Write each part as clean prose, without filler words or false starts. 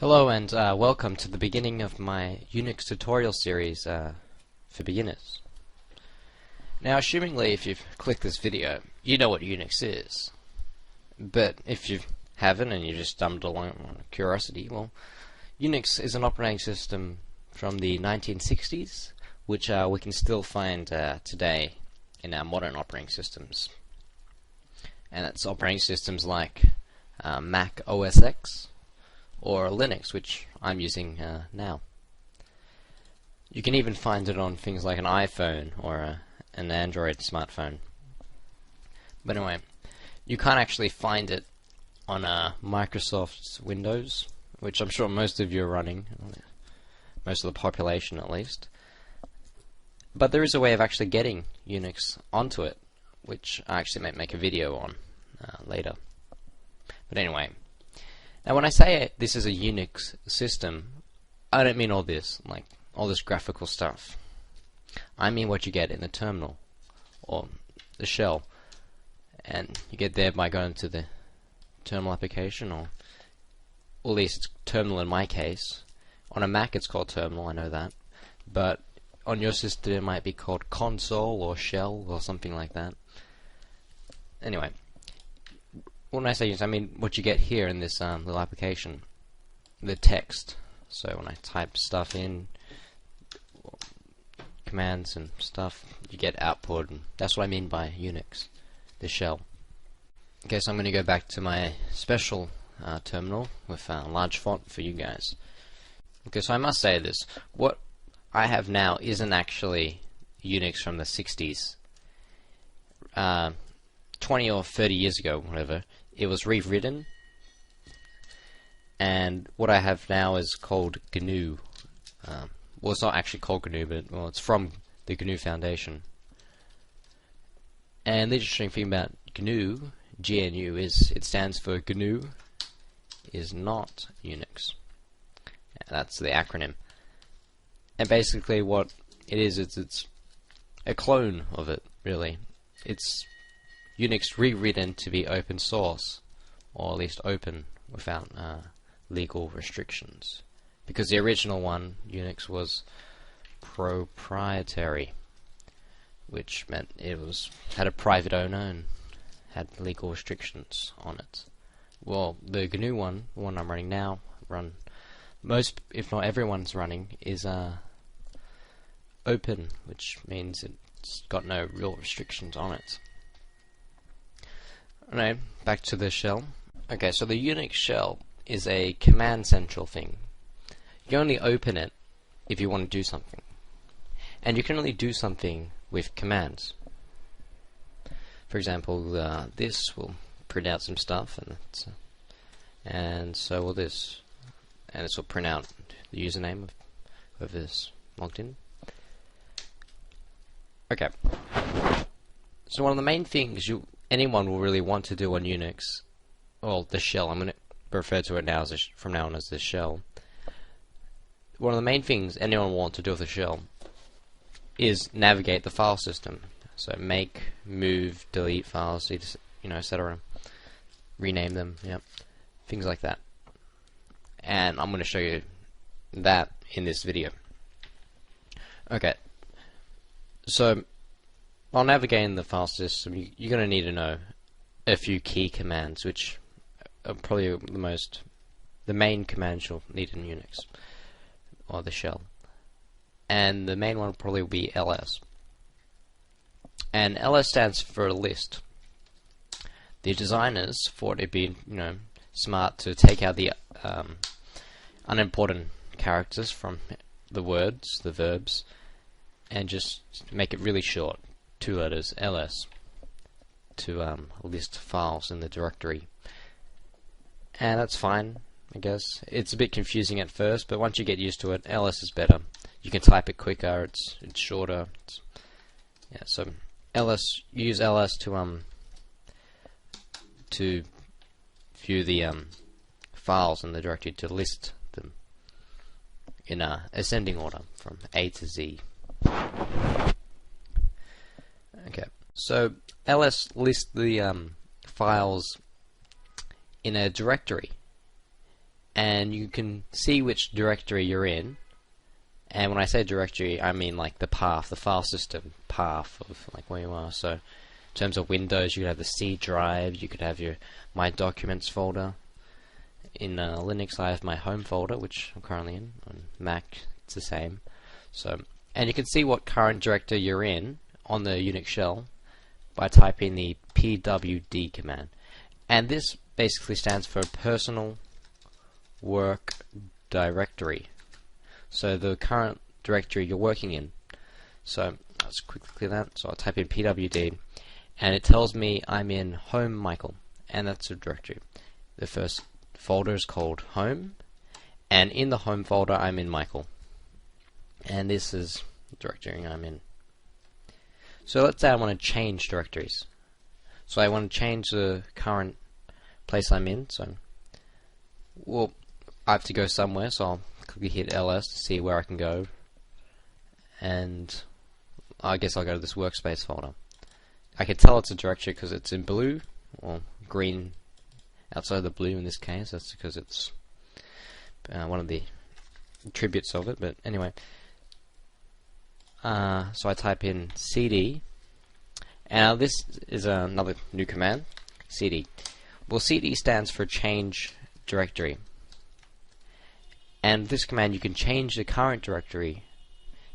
Hello and welcome to the beginning of my Unix tutorial series for beginners. Now, assumingly if you've clicked this video, you know what Unix is. But if you haven't and you just stumbled along on curiosity, well, Unix is an operating system from the 1960s, which we can still find today in our modern operating systems. And it's operating systems like Mac OS X, or Linux, which I'm using now. You can even find it on things like an iPhone or an Android smartphone. But anyway, you can't actually find it on Microsoft's Windows, which I'm sure most of you are running, most of the population at least. But there is a way of actually getting Unix onto it, which I actually might make a video on later. But anyway, now when I say this is a Unix system, I don't mean all this, like all this graphical stuff. I mean what you get in the terminal, or the shell. And you get there by going to the terminal application, or at least it's terminal in my case. On a Mac it's called terminal, I know that. But on your system it might be called console or shell or something like that. Anyway, when I say use, I mean what you get here in this little application, the text. So when I type stuff in, commands and stuff, you get output, and that's what I mean by Unix, the shell. Okay, so I'm going to go back to my special terminal with large font for you guys. Okay, so I must say this, what I have now isn't actually Unix from the 60s. 20 or 30 years ago, whatever, it was rewritten, and what I have now is called GNU. Well, it's not actually called GNU, but well, it's from the GNU Foundation. And the interesting thing about GNU, GNU, is it stands for GNU is not Unix. That's the acronym. And basically what it is, it's a clone of it, really. It's Unix rewritten to be open source, or at least open without legal restrictions. Because the original one, Unix, was proprietary, which meant it had a private owner and had legal restrictions on it. Well, the GNU one, the one I'm running now, most, if not everyone's running, is open, which means it's got no real restrictions on it. Alright, back to the shell. Okay, so the Unix shell is a command central thing. You only open it if you want to do something. And you can only do something with commands. For example, this will print out some stuff, and so will this. And this will print out the username of whoever's logged in. Okay. So one of the main things anyone will really want to do on Unix, well, the shell, I'm going to refer to it now from now on as the shell. One of the main things anyone will want to do with the shell is navigate the file system. So make, move, delete files, etc. Rename them, yep, things like that. And I'm going to show you that in this video. Okay, so while navigating the file system, you're going to need to know a few key commands, which are probably the main commands you'll need in Unix, or the shell. And the main one will probably be ls. And ls stands for list. The designers thought it'd be, smart to take out the unimportant characters from the words, the verbs, and just make it really short. 2 letters, ls, to list files in the directory. And that's fine, I guess. It's a bit confusing at first, but once you get used to it, ls is better. You can type it quicker, it's shorter. Yeah, so use ls to view the files in the directory, to list them in ascending order from A to Z. Okay, so ls lists the files in a directory, and you can see which directory you're in. And when I say directory, I mean like the path, the file system path of like where you are. So in terms of Windows, you could have the C drive, you could have your My Documents folder. In Linux, I have my home folder, which I'm currently in. On Mac, it's the same. So, and you can see what current directory you're in on the Unix shell by typing the pwd command. And this basically stands for Personal Work Directory. So the current directory you're working in. So let's quickly clear that. So I'll type in pwd, and it tells me I'm in Home Michael, and that's a directory. The first folder is called Home, and in the Home folder I'm in Michael, and this is the directory I'm in. So let's say I want to change directories. So I want to change the current place I'm in. So, well, I have to go somewhere, so I'll quickly hit LS to see where I can go, and I guess I'll go to this workspace folder. I can tell it's a directory because it's in blue, or green outside the blue in this case. That's because it's one of the attributes of it, but anyway. So I type in cd, and this is another new command, cd. Well, cd stands for change directory, and this command you can change the current directory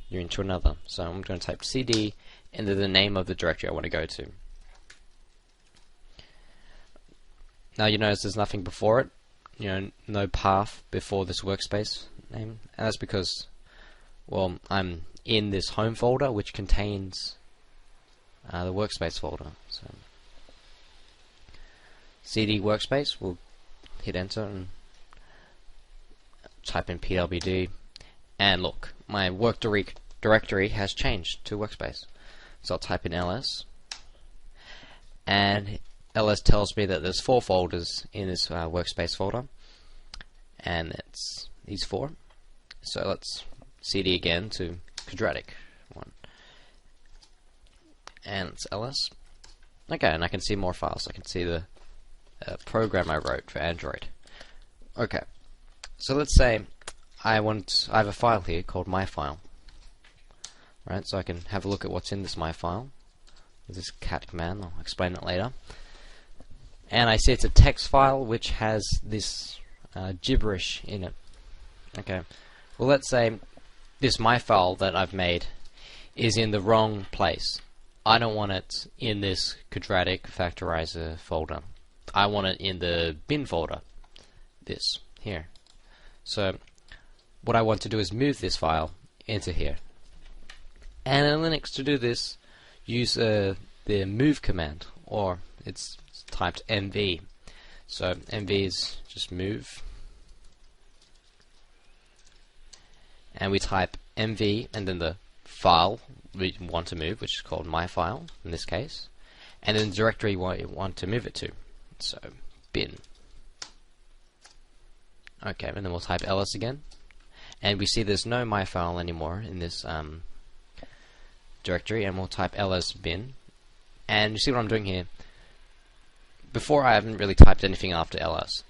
you're into another. So I'm going to type cd and then the name of the directory I want to go to. Now you notice there's nothing before it, no path before this workspace name, and that's because, well, I'm in this home folder which contains the workspace folder. So cd workspace, we'll hit enter and type in pwd, and look, my work directory has changed to workspace. So I'll type in ls, and ls tells me that there's 4 folders in this workspace folder, and it's these 4. So let's cd again to quadratic one, and it's ls. Okay, and I can see more files. I can see the program I wrote for Android. Okay, so let's say I have a file here called my file. Right, so I can have a look at what's in this my file. There's this cat command, I'll explain it later. And I see it's a text file which has this gibberish in it. Okay, well, let's say this my file that I've made is in the wrong place. I don't want it in this quadratic factorizer folder. I want it in the bin folder, this here. So what I want to do is move this file into here. And in Linux, to do this, use the move command, or it's typed mv. So mv is just move, and we type mv and then the file we want to move, which is called my file in this case, and then the directory we want to move it to. So bin. Okay, and then we'll type ls again, and we see there's no my file anymore in this directory, and we'll type ls bin, and you see what I'm doing here. Before I haven't really typed anything after ls,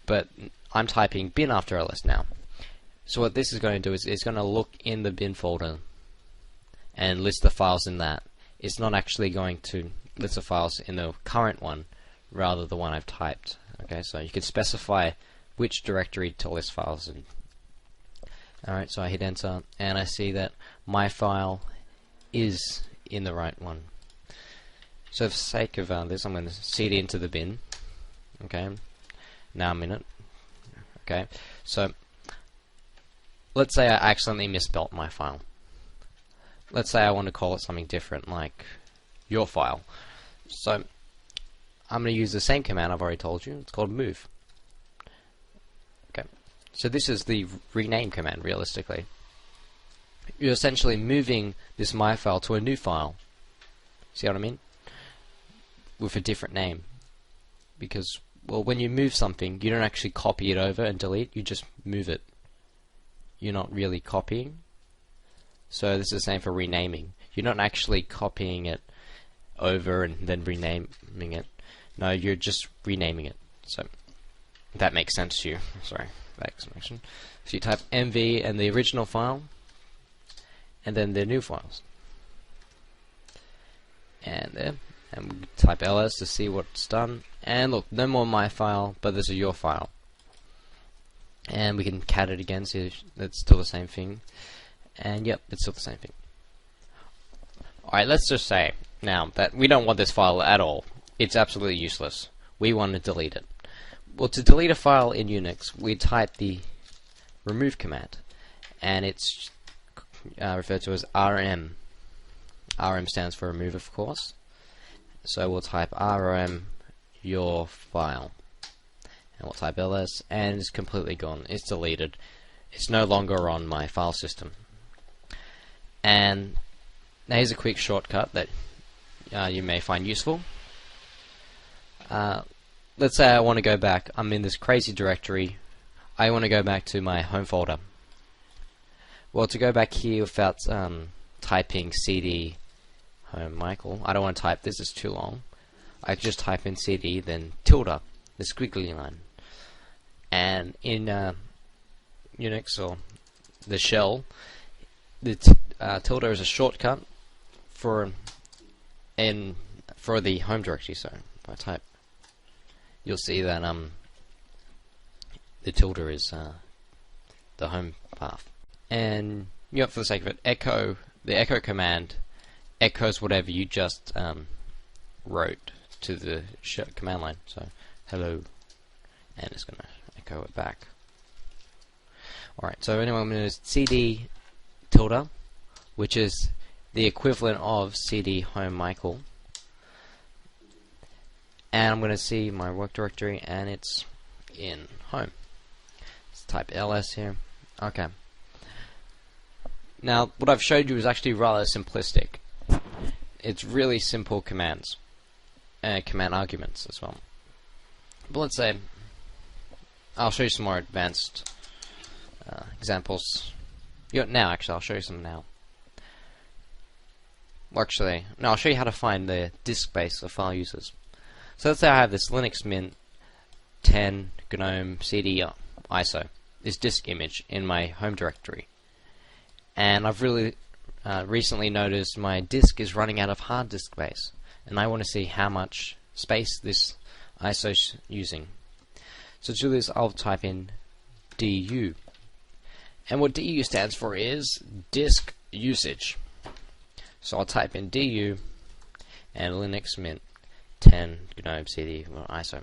but I'm typing bin after ls now. So what this is going to do is it's going to look in the bin folder and list the files in that. It's not actually going to list the files in the current one, rather the one I've typed. Okay, so you can specify which directory to list files in. Alright, so I hit enter, and I see that my file is in the right one. So for the sake of this, I'm going to cd into the bin. Okay, now I'm in it. Okay, so let's say I accidentally misspelt my file. Let's say I want to call it something different, like your file. So I'm going to use the same command I've already told you. It's called move. Okay, so this is the rename command. Realistically, you're essentially moving this my file to a new file. See what I mean? With a different name. Because, well, when you move something, you don't actually copy it over and delete, you just move it. You're not really copying. So this is the same for renaming. You're not actually copying it over and then renaming it. No, you're just renaming it. So that makes sense to you. Sorry, that exclamation. So you type mv and the original file, and then the new files, and there, and we type ls to see what's done. And look, no more my file, but this is your file. And we can cat it again, see if it's still the same thing. And yep, it's still the same thing. Alright, let's just say now that we don't want this file at all. It's absolutely useless. We want to delete it. Well, to delete a file in Unix, we type the remove command, and it's referred to as rm. rm stands for remove, of course. So we'll type rm your file, and we'll type ls, and it's completely gone. It's deleted. It's no longer on my file system. And now here's a quick shortcut that you may find useful. Let's say I want to go back. I'm in this crazy directory. I want to go back to my home folder. Well, to go back here without typing cd home Michael, I don't want to type this, it's too long. I just type in cd, then tilde, the squiggly line. And in Unix, or the shell, the tilde is a shortcut for the home directory. So if I type, you'll see that the tilde is the home path. And for the sake of it, the echo command echoes whatever you just wrote to the command line. So hello, and it's going to echo it back. Alright, so anyway, I'm going to cd tilde, which is the equivalent of cd home Michael, and I'm going to see my work directory, and it's in home. Let's type ls here. Okay. Now, what I've showed you is actually rather simplistic. It's really simple commands, command arguments as well. But let's say I'll show you some more advanced examples. Now, actually, I'll show you some now. Well, actually, no, I'll show you how to find the disk space of file users. So let's say I have this Linux Mint 10 GNOME CD ISO, this disk image in my home directory, and I've really recently noticed my disk is running out of hard disk space, and I want to see how much space this ISO is using. So to do this, I'll type in du, and what du stands for is disk usage. So I'll type in du and Linux Mint 10 GNOME CD ISO,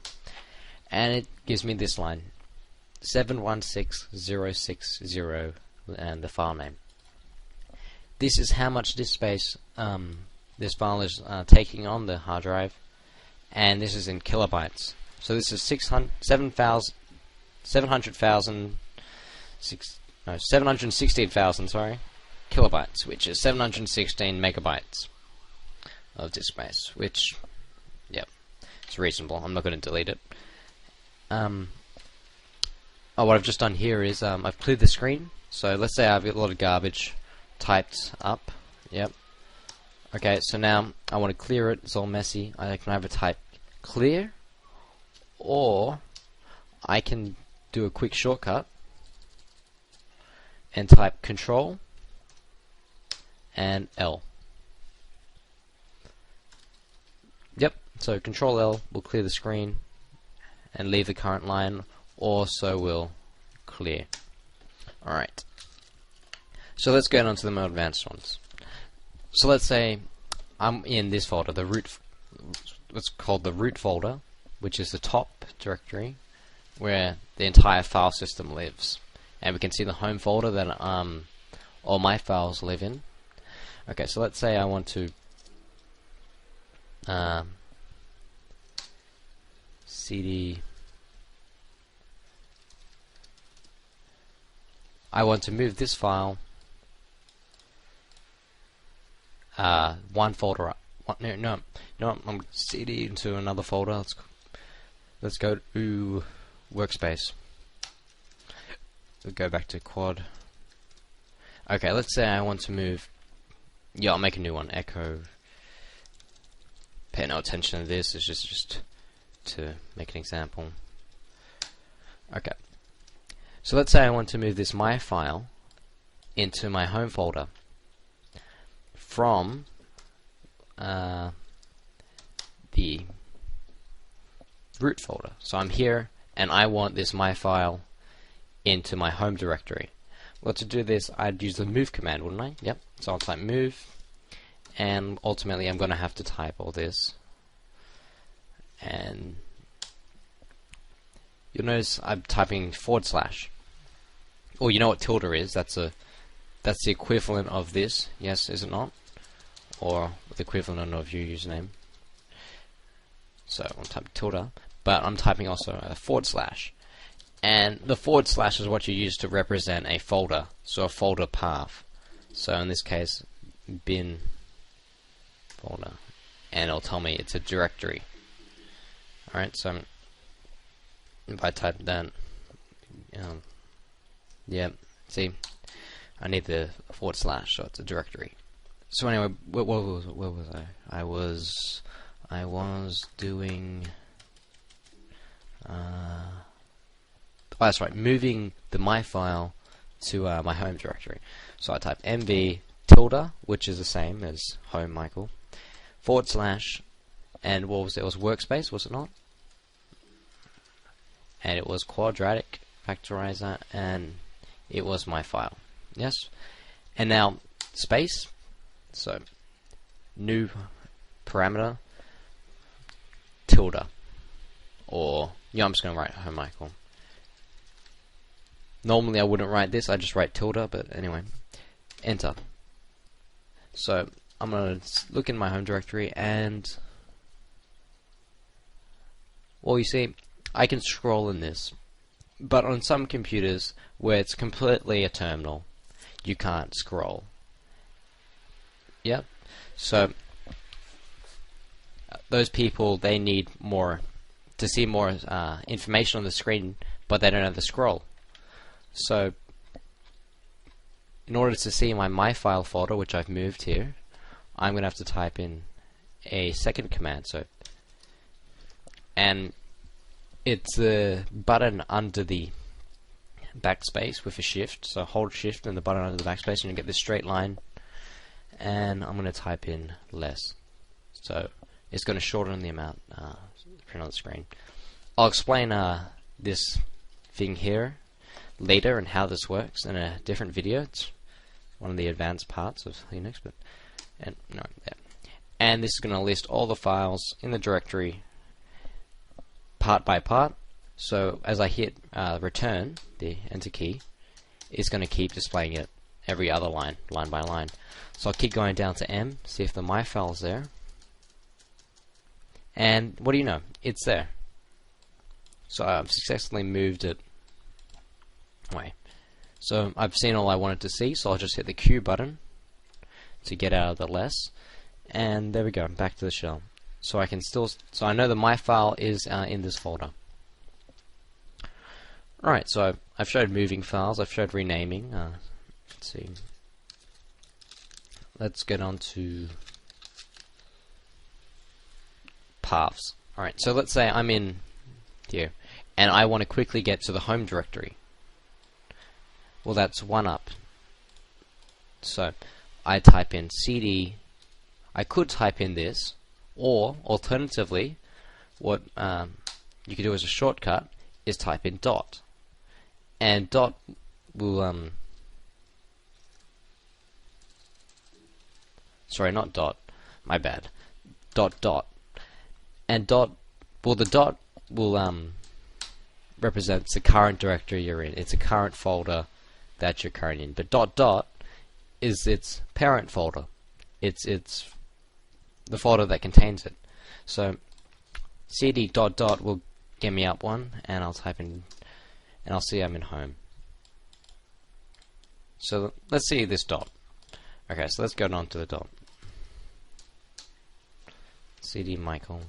and it gives me this line 716060 and the file name. This is how much disk space this file is taking on the hard drive, and this is in kilobytes. So this is 716,000 kilobytes, which is 716 megabytes of disk space, which, yep, it's reasonable. I'm not going to delete it. What I've just done here is I've cleared the screen. So let's say I've got a lot of garbage typed up. Yep. Okay, so now I want to clear it. It's all messy. I can either type clear, or I can do a quick shortcut and type Control and L. Yep, so Control L will clear the screen and leave the current line, or so will clear. Alright. So let's get on to the more advanced ones. So let's say I'm in this folder, the root, what's called the root folder, which is the top directory where the entire file system lives. And we can see the home folder that all my files live in. Okay, so let's say I want to cd. I want to move this file one folder up. No, I'm cd into another folder. Let's go to workspace. We'll go back to quad. Okay, let's say I want to move. Yeah, I'll make a new one. Echo. Pay no attention to this. It's just to make an example. Okay. So let's say I want to move this my file into my home folder from the root folder. So I'm here and I want this my file into my home directory. Well, to do this, I'd use the move command, wouldn't I? Yep. So I'll type move, and ultimately I'm going to have to type all this. And you'll notice I'm typing /. Or you know what tilde is? That's the equivalent of this. Yes, is it not? Or the equivalent of your username. So I'll type tilde, but I'm typing also a /. And the / is what you use to represent a folder, so a folder path. So in this case, bin folder, and it'll tell me it's a directory. Alright, so if I type that, yeah, see, I need the /, so it's a directory. So anyway, where was I? I was doing. Oh, that's right, moving the my file to my home directory. So I type mv tilde, which is the same as home Michael, /, and what was it? It was workspace, was it not? And it was quadratic factorizer, and it was my file. Yes? And now space, so new parameter tilde, or yeah, I'm just going to write home Michael. Normally I wouldn't write this, I just write tilde, but anyway, enter. So I'm going to look in my home directory, and well, you see, I can scroll in this, but on some computers where it's completely a terminal, you can't scroll. Yep. So those people, they need more to see more information on the screen, but they don't have the scroll. So in order to see my file folder, which I've moved here, I'm going to have to type in a second command. So, and it's a button under the backspace with a shift. So hold shift and the button under the backspace, and you get this straight line. And I'm going to type in less. So it's going to shorten the amount print on the screen. I'll explain this thing here later and how this works in a different video. It's one of the advanced parts of Unix, but and this is going to list all the files in the directory part by part. So as I hit return, the enter key, it's going to keep displaying it every other line by line. So I'll keep going down to M, see if the my file is there, and what do you know? It's there. So I've successfully moved it away. So I've seen all I wanted to see, so I'll just hit the Q button to get out of the less, and there we go, back to the shell. So I can still, so I know that my file is in this folder. Alright, so I've showed moving files, I've showed renaming. Let's see. Let's get on to paths. Alright, so let's say I'm in here, and I want to quickly get to the home directory. Well, that's one up. So I type in cd. I could type in this, or alternatively, what you could do as a shortcut is type in dot, and dot will sorry, not dot, my bad, dot, and dot, well, the dot will represents the current directory you're in. It's a current folder that you're currently in. But dot is its parent folder. It's the folder that contains it. So cd dot will get me up one, and I'll type in, and I'll see I'm in home. So let's see this dot. Okay, so let's go on to the dot. cd Michael.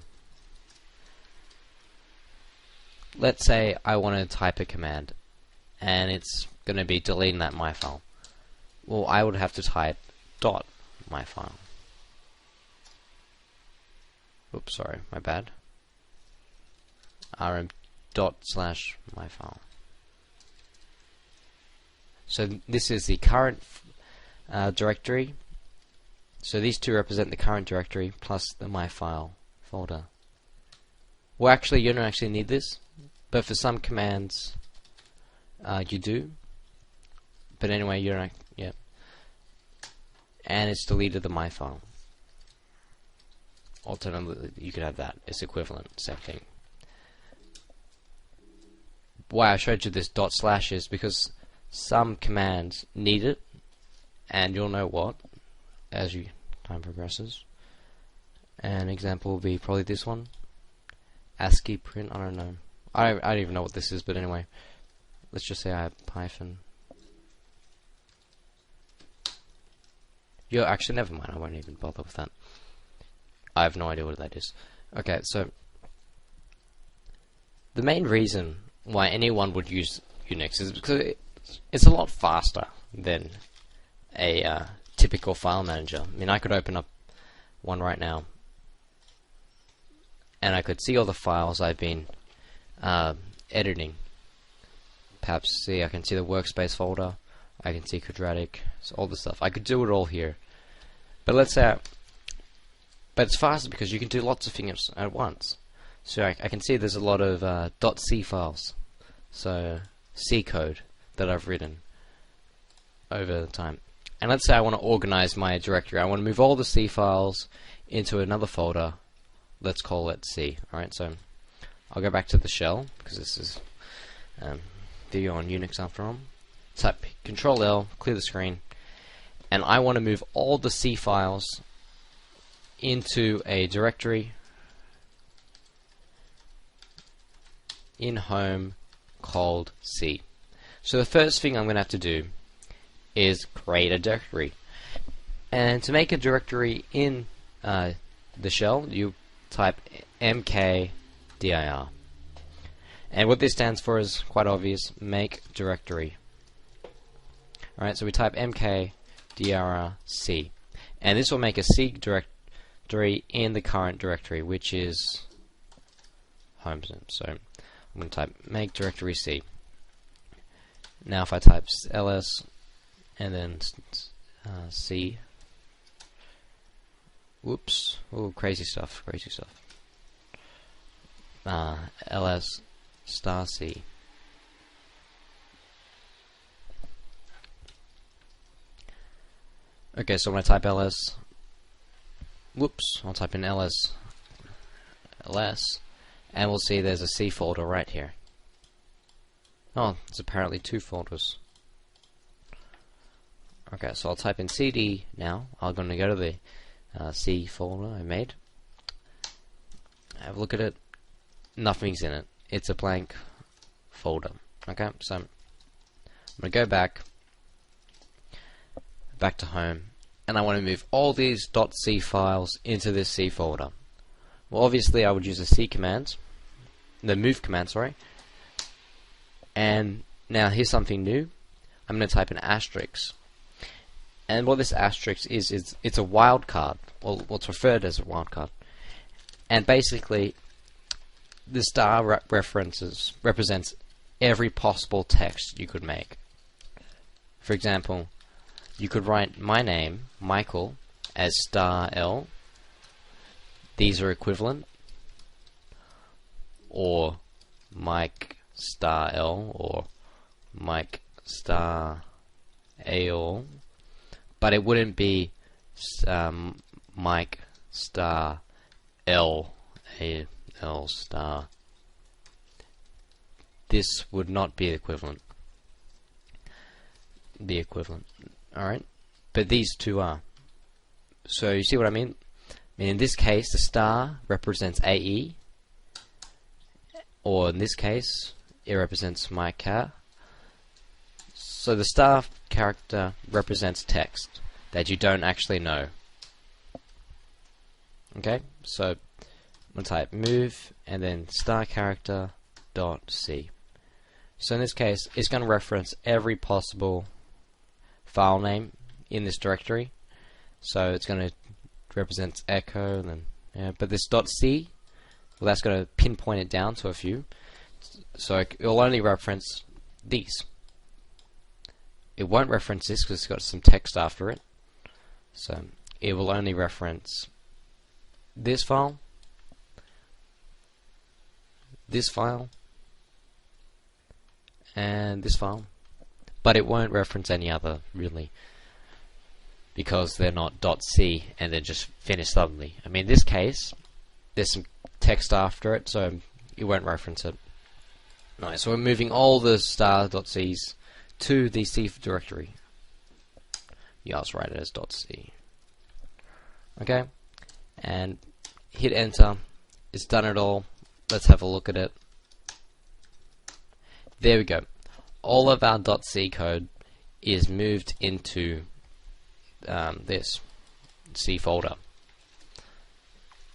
Let's say I want to type a command, and it's going to be deleting that my file. Well, I would have to type dot my file. Oops, sorry, my bad. rm dot / my file. So this is the current directory. So these two represent the current directory plus the my file folder. Well, actually, you don't actually need this, but for some commands, you do. But anyway, you don't. Yeah. And it's deleted the my file. Alternatively, you could have that. It's equivalent, same thing. Why I showed you this / is because some commands need it, and you'll know what as time progresses. An example will be probably this one, ASCII print. I don't know. I don't even know what this is, but anyway, let's just say I have Python. Actually, never mind. I won't even bother with that. I have no idea what that is. Okay, so the main reason why anyone would use Unix is because it's a lot faster than a typical file manager. I mean, I could open up one right now, and I could see all the files I've been editing. Perhaps see, I can see the workspace folder, I can see quadratic, so all the stuff. I could do it all here. But let's say, but it's faster because you can do lots of things at once. So I can see there's a lot of .c files, so C code that I've written over the time. And let's say I want to organize my directory. I want to move all the C files into another folder. Let's call it C. Alright, so I'll go back to the shell, because this is video on Unix after all. Type Control L, clear the screen, and I want to move all the C files into a directory in home called C. So the first thing I'm going to have to do is create a directory. And to make a directory in the shell, you type mkdir. And what this stands for is quite obvious, make directory. Alright, so we type mkdir C. And this will make a C directory in the current directory, which is home. So I'm going to type make directory C. Now if I type ls and then C, whoops, oh, crazy stuff, ls *C. Okay, so when I type ls, whoops, I'll type in ls, and we'll see there's a C folder right here. Oh, it's apparently two folders. Okay, so I'll type in cd now. I'm going to go to the C folder I made. Have a look at it. Nothing's in it. It's a blank folder. Okay, so I'm going to go back to home, and I want to move all these .c files into this C folder. Well, obviously I would use the C command, the move command, sorry. And now here's something new. I'm going to type an asterisk. And what this asterisk is it's a wildcard, or what's referred as a wildcard. And basically, the star represents every possible text you could make. For example, you could write my name, Michael, as *L. These are equivalent. Or Mike *L or Mike *AL. But it wouldn't be Mike *L L star. This would not be equivalent. Alright? But these two are. So you see what I mean? I mean, in this case, the star represents AE, or in this case, it represents my car. So the star character represents text that you don't actually know. Okay, so I'm going to type move and then star character .c. So in this case, it's going to reference every possible file name in this directory. So it's going to represent echo, and then but this .c, well, that's going to pinpoint it down to a few. So it'll only reference these. it won't reference this because it's got some text after it. So it will only reference this file, and this file, but it won't reference any other really, because they're not .c and they're just finished suddenly. I mean, in this case, there's some text after it, so it won't reference it. Nice. So we're moving all the star.c's to the C directory. Yeah, I'll write it as .c. Okay, and hit enter. It's done it all. Let's have a look at it. There we go. All of our .c code is moved into this C folder,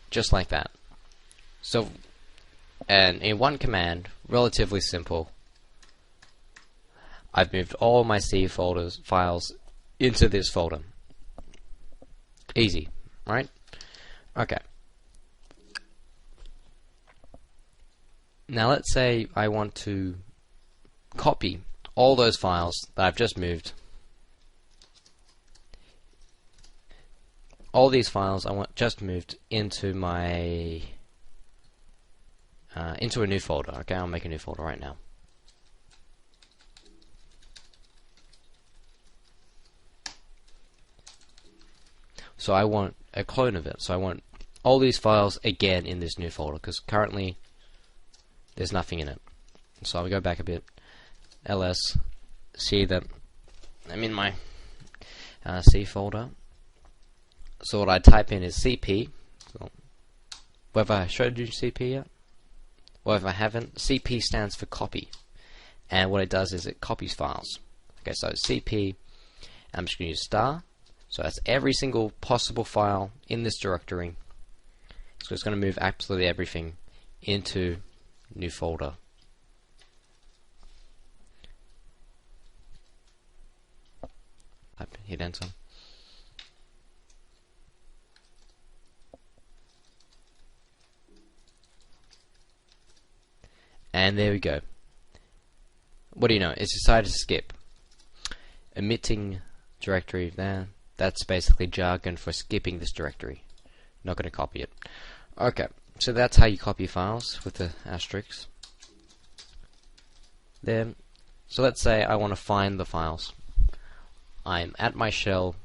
just like that. So, and in one command, relatively simple, I've moved all my C files into this folder. Easy, right? Okay. Now let's say I want to copy all those files that I've just moved. All these files I want just moved into my into a new folder. Okay, I'll make a new folder right now. So I want a clone of it. So I want all these files again in this new folder, because currently there's nothing in it. So I'll go back a bit. ls, see that I'm in my C folder. So what I type in is cp. So whether I showed you cp yet, or if I haven't, cp stands for copy, and what it does is it copies files. Okay, so cp, I'm just going to use star. So that's every single possible file in this directory. So it's going to move absolutely everything into new folder. Hit enter. And there we go. What do you know? It's decided to skip. Omitting directory there. That's basically jargon for skipping this directory. Not going to copy it. Okay, so that's how you copy files with the asterisk. There. So let's say I want to find the files. I'm at my shell.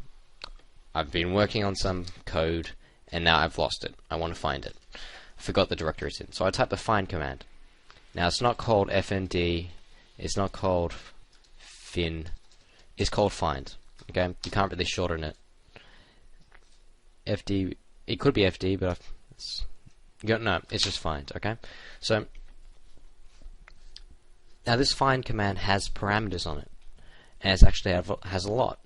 I've been working on some code, and now I've lost it. I want to find it. I forgot the directory it's in. So I type the find command. Now it's not called fnd. It's not called fin. It's called find. Okay, you can't really shorten it. FD, it could be FD, but no, it's just find. Okay, so now this find command has parameters on it, and it's actually has a lot.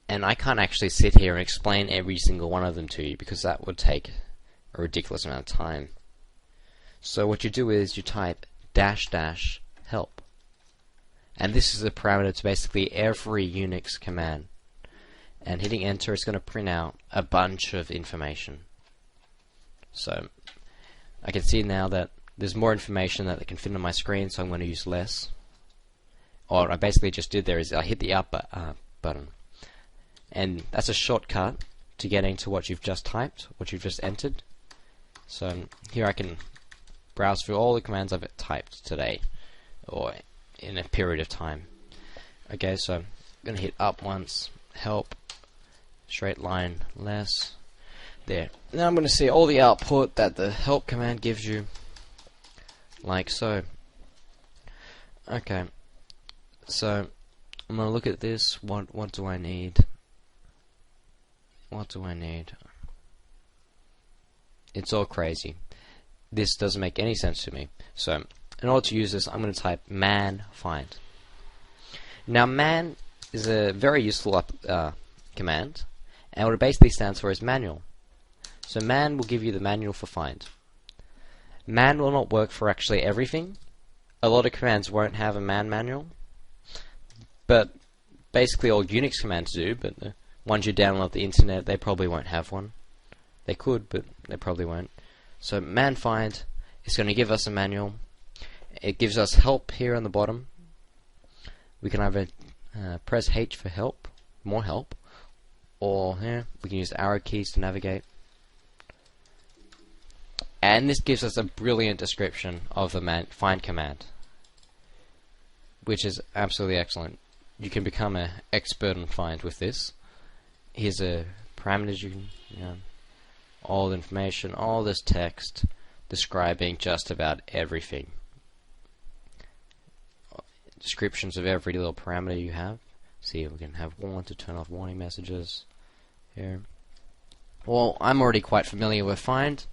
And I can't actually sit here and explain every single one of them to you, because that would take a ridiculous amount of time. So what you do is you type -- help, and this is a parameter to basically every Unix command. And hitting enter is going to print out a bunch of information. So I can see now that there's more information that can fit on my screen, so I'm going to use less. Or what I basically just did there is I hit the up button, and that's a shortcut to getting to what you've just typed, what you've just entered. So here I can browse through all the commands I've typed today, or in a period of time. Okay, so I'm going to hit up once, help, straight line, less. There. Now I'm going to see all the output that the help command gives you, like so. Okay, so I'm going to look at this. What do I need? What do I need? It's all crazy. This doesn't make any sense to me. So in order to use this, I'm going to type man find. Now man is a very useful command, and what it basically stands for is manual. So man will give you the manual for find. Man will not work for actually everything. A lot of commands won't have a man manual, but basically all Unix commands do, but the ones you download off the internet, they probably won't have one. They could, but they probably won't. So man find is going to give us a manual. It gives us help here on the bottom. We can either press H for help, more help, or we can use the arrow keys to navigate. And this gives us a brilliant description of the find command, which is absolutely excellent. You can become an expert on find with this. Here's a parameters you can, all the information, all this text describing just about everything. Descriptions of every little parameter you have. See, we can have one to turn off warning messages here. Well, I'm already quite familiar with find,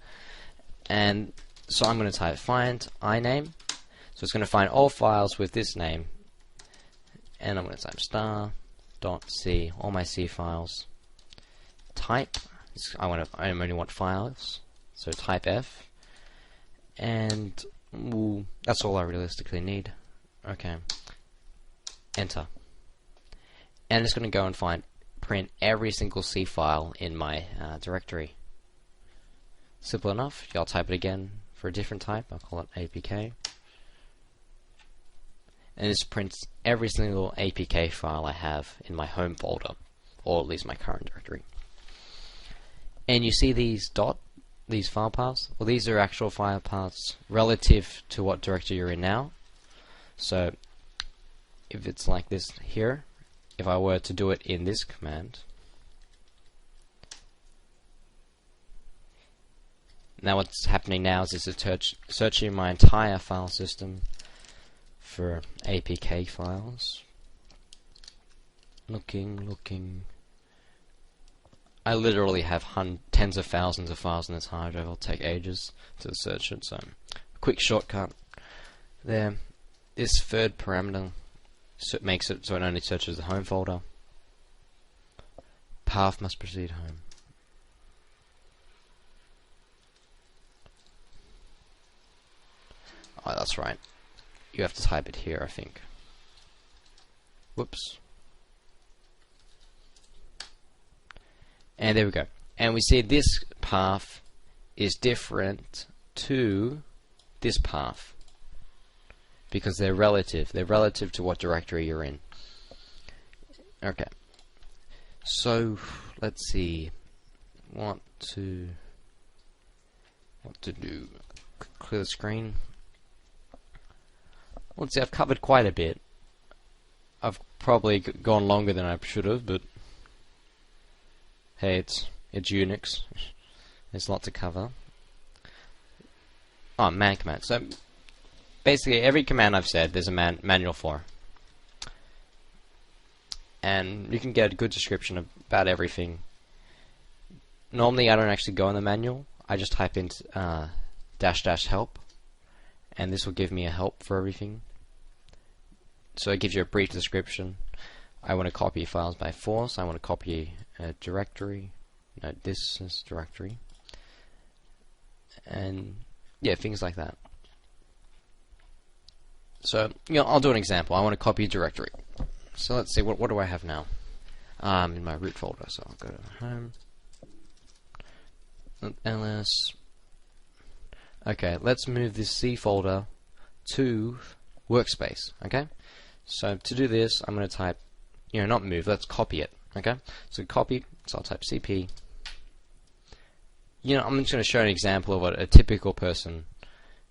and so I'm going to type find iname. So it's going to find all files with this name, and I'm going to type star.c, all my C files. Type, I only want files, so type F, and that's all I realistically need. Okay, enter, and it's going to go and print every single C file in my directory. Simple enough. I'll type it again for a different type. I'll call it APK. And this prints every single APK file I have in my home folder, or at least my current directory. And you see these these file paths? Well, these are actual file paths relative to what directory you're in now. So if it's like this here, if I were to do it in this command, now what's happening now is it's searching my entire file system for APK files. Looking. I literally have tens of thousands of files in this hard drive. It'll take ages to search it, so quick shortcut there. This third parameter makes it so it only searches the home folder. Path must proceed home. Oh, that's right. You have to type it here, I think. Whoops. And there we go. And we see this path is different to this path because they're relative. They're relative to what directory you're in. Okay. So let's see. What to do? Clear the screen. Let's see. I've covered quite a bit. I've probably gone longer than I should have, but hey, it's Unix. There's a lot to cover. Oh, man command. So basically, every command I've said, there's a manual for, and you can get a good description about everything. Normally, I don't actually go in the manual. I just type in -- help, and this will give me a help for everything. So it gives you a brief description. I want to copy files by force. I want to copy a directory. No, this is directory. And yeah, things like that. So, I'll do an example. I want to copy a directory. So let's see, what do I have now? In my root folder. So I'll go to home. ls. Okay, let's move this C folder to workspace. Okay? So to do this, I'm going to type, not move, let's copy it. Okay? So copy, so I'll type cp. I'm just going to show an example of what a typical person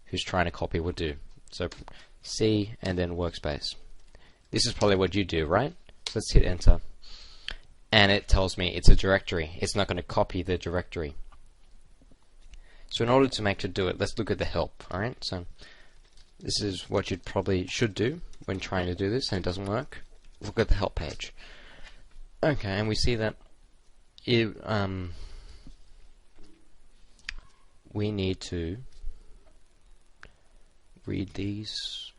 who's trying to copy would do. So C and then workspace. This is probably what you do, right? So let's hit enter. And it tells me it's a directory. It's not going to copy the directory. So in order to make it do it, let's look at the help. Alright, so this is what you should do when trying to do this and it doesn't work. Look at the help page. Okay, and we see that we need to read these.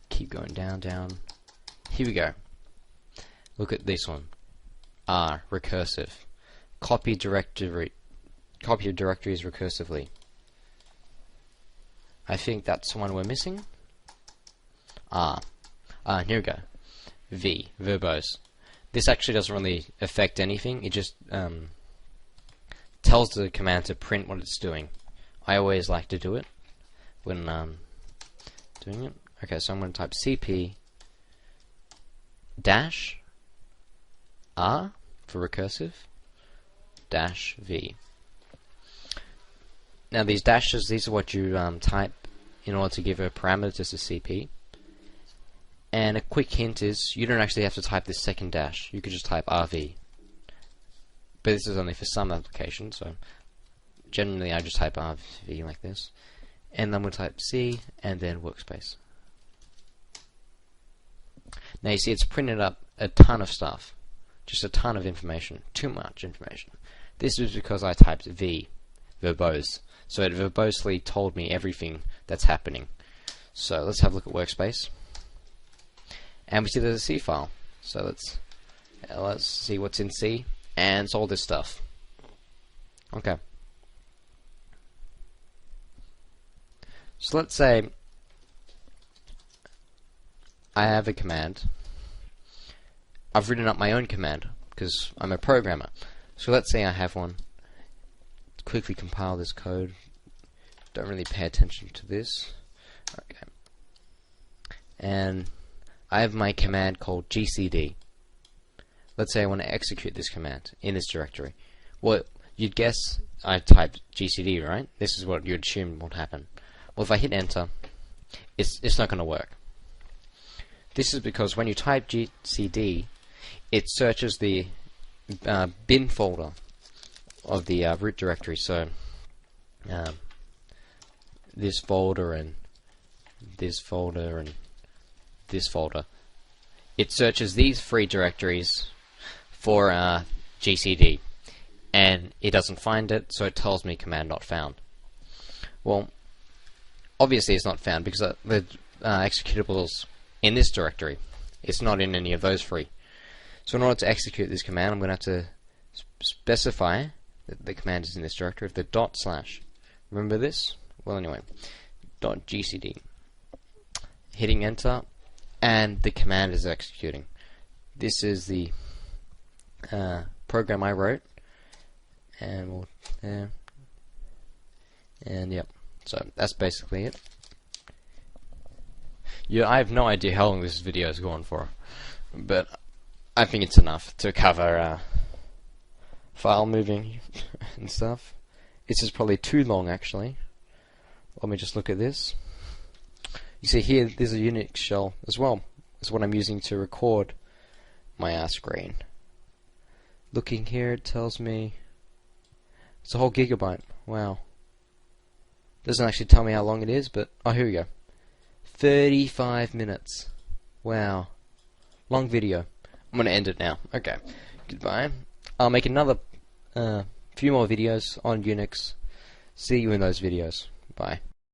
Keep going down. Here we go. Look at this one. R, recursive. Copy directories recursively. I think that's the one we're missing. R. Here we go. V, verbose. This actually doesn't really affect anything. It just tells the command to print what it's doing. I always like to do it when doing it. Okay, so I'm going to type cp dash r for recursive dash v. Now these dashes, these are what you type in order to give a parameter to the CP. And a quick hint is, you don't actually have to type this second dash. You could just type RV. But this is only for some applications, so generally I just type RV like this. And then we'll type C, and then workspace. Now you see it's printed up a ton of stuff. Just a ton of information. Too much information. This is because I typed V, verbose. So it verbosely told me everything that's happening. So let's have a look at workspace. And we see there's a C file. So let's see what's in C. And it's all this stuff. Okay. So let's say I have a command. I've written up my own command because I'm a programmer. So let's say I have one. Quickly compile this code. Don't really pay attention to this. Okay. And I have my command called gcd. Let's say I want to execute this command in this directory. Well, you'd guess I typed gcd, right? This is what you'd assume would happen. Well, if I hit enter, it's not going to work. This is because when you type gcd, it searches the bin folder of the root directory. So this folder and this folder and this folder. It searches these three directories for gcd, and it doesn't find it, so it tells me command not found. Well, obviously it's not found because the executables in this directory. It's not in any of those three. So in order to execute this command, I'm going to have to specify that the command is in this directory of the dot slash. Remember this? Well, anyway, dot gcd. Hitting enter, and the command is executing. This is the program I wrote, and we'll and yep. So that's basically it. Yeah, I have no idea how long this video is going for, but I think it's enough to cover file moving and stuff. This is probably too long, actually. Let me just look at this. You see here, there's a Unix shell as well. That's what I'm using to record my screen. Looking here, it tells me it's a whole gigabyte. Wow. Doesn't actually tell me how long it is, but oh, here we go. 35 minutes. Wow. Long video. I'm going to end it now. Okay. Goodbye. I'll make another few more videos on Unix. See you in those videos. Bye.